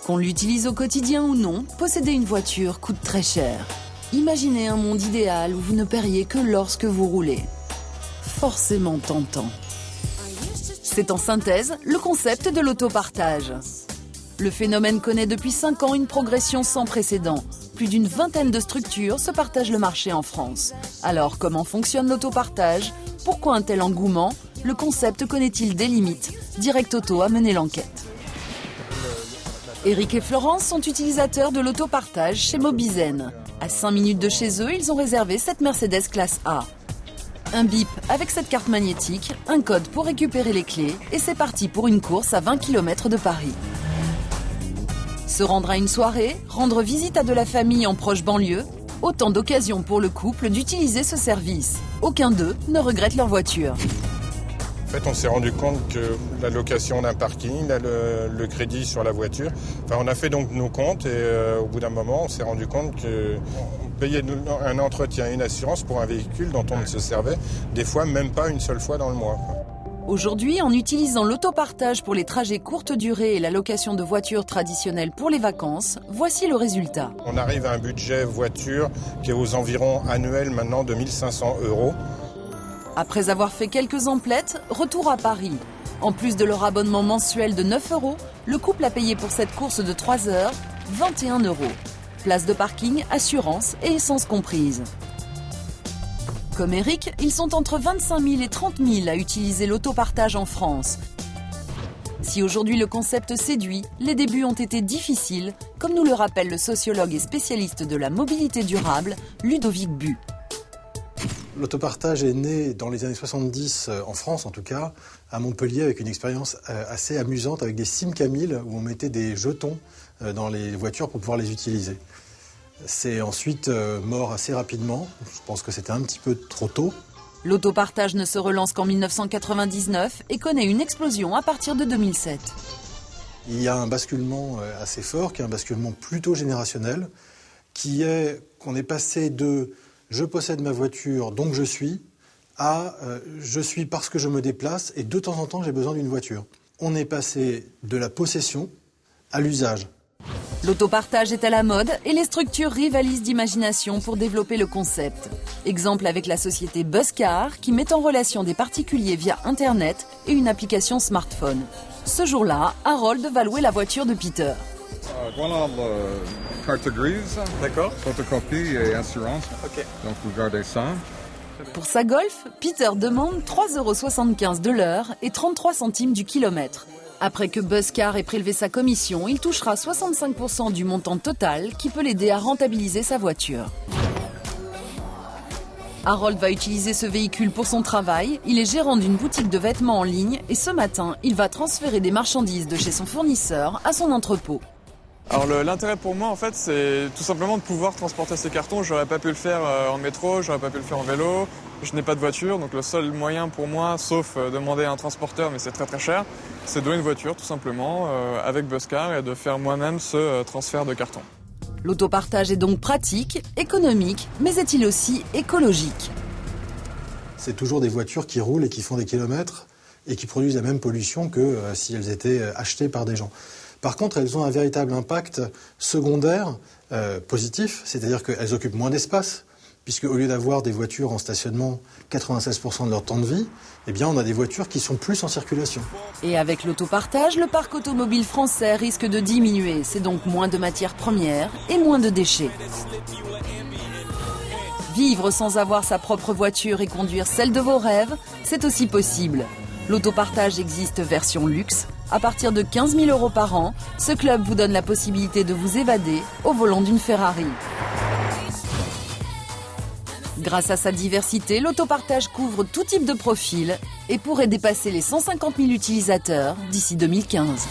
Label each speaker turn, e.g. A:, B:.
A: Qu'on l'utilise au quotidien ou non, posséder une voiture coûte très cher. Imaginez un monde idéal où vous ne paieriez que lorsque vous roulez. Forcément tentant. C'est en synthèse le concept de l'autopartage. Le phénomène connaît depuis 5 ans une progression sans précédent. Plus d'une vingtaine de structures se partagent le marché en France. Alors, comment fonctionne l'autopartage? Pourquoi un tel engouement? Le concept connaît-il des limites? Direct Auto a mené l'enquête. Eric et Florence sont utilisateurs de l'autopartage chez Mobizen. À 5 minutes de chez eux, ils ont réservé cette Mercedes classe A. Un bip avec cette carte magnétique, un code pour récupérer les clés et c'est parti pour une course à 20 km de Paris. Se rendre à une soirée, rendre visite à de la famille en proche banlieue, autant d'occasions pour le couple d'utiliser ce service. Aucun d'eux ne regrette leur voiture.
B: En fait, on s'est rendu compte que la location d'un parking, le crédit sur la voiture, on a fait donc nos comptes et au bout d'un moment, on s'est rendu compte qu'on payait un entretien et une assurance pour un véhicule dont on ne se servait des fois même pas une seule fois dans le mois.
A: Aujourd'hui, en utilisant l'autopartage pour les trajets courte durée et la location de voitures traditionnelles pour les vacances, voici le résultat.
B: On arrive à un budget voiture qui est aux environs annuels maintenant de 1 500 €.
A: Après avoir fait quelques emplettes, retour à Paris. En plus de leur abonnement mensuel de 9 €, le couple a payé pour cette course de 3 heures 21 €. Place de parking, assurance et essence comprise. Comme Eric, ils sont entre 25 000 et 30 000 à utiliser l'autopartage en France. Si aujourd'hui le concept séduit, les débuts ont été difficiles, comme nous le rappelle le sociologue et spécialiste de la mobilité durable, Ludovic Bu.
C: L'autopartage est né dans les années 70, en France en tout cas, à Montpellier, avec une expérience assez amusante avec des SIM-Camille où on mettait des jetons dans les voitures pour pouvoir les utiliser. C'est ensuite mort assez rapidement, je pense que c'était un petit peu trop tôt.
A: L'autopartage ne se relance qu'en 1999 et connaît une explosion à partir de 2007.
C: Il y a un basculement assez fort, qui est un basculement plutôt générationnel, qui est qu'on est passé de « je possède ma voiture, donc je suis » à « je suis parce que je me déplace et de temps en temps j'ai besoin d'une voiture ». On est passé de la possession à l'usage.
A: L'autopartage est à la mode et les structures rivalisent d'imagination pour développer le concept. Exemple avec la société Buzzcar qui met en relation des particuliers via Internet et une application smartphone. Ce jour-là, Harold va louer la voiture de Peter.
D: Voilà carte grise, d'accord, photocopie et assurance. Okay. Donc vous gardez ça.
A: Pour sa Golf, Peter demande 3,75 € de l'heure et 33 centimes du kilomètre. Après que Buzzcar ait prélevé sa commission, il touchera 65% du montant total qui peut l'aider à rentabiliser sa voiture. Harold va utiliser ce véhicule pour son travail. Il est gérant d'une boutique de vêtements en ligne et ce matin, il va transférer des marchandises de chez son fournisseur à son entrepôt.
E: Alors l'intérêt pour moi en fait c'est tout simplement de pouvoir transporter ces cartons. J'aurais pas pu le faire en métro, j'aurais pas pu le faire en vélo. Je n'ai pas de voiture, donc le seul moyen pour moi, sauf demander un transporteur, mais c'est très très cher, c'est de louer une voiture tout simplement avec Buzzcar et de faire moi-même ce transfert de cartons.
A: L'autopartage est donc pratique, économique, mais est-il aussi écologique?
C: C'est toujours des voitures qui roulent et qui font des kilomètres et qui produisent la même pollution que si elles étaient achetées par des gens. Par contre, elles ont un véritable impact secondaire positif, c'est-à-dire qu'elles occupent moins d'espace, puisque au lieu d'avoir des voitures en stationnement 96% de leur temps de vie, eh bien on a des voitures qui sont plus en circulation.
A: Et avec l'autopartage, le parc automobile français risque de diminuer. C'est donc moins de matières premières et moins de déchets. Vivre sans avoir sa propre voiture et conduire celle de vos rêves, c'est aussi possible. L'autopartage existe version luxe. À partir de 15 000 € par an, ce club vous donne la possibilité de vous évader au volant d'une Ferrari. Grâce à sa diversité, l'autopartage couvre tout type de profil et pourrait dépasser les 150 000 utilisateurs d'ici 2015.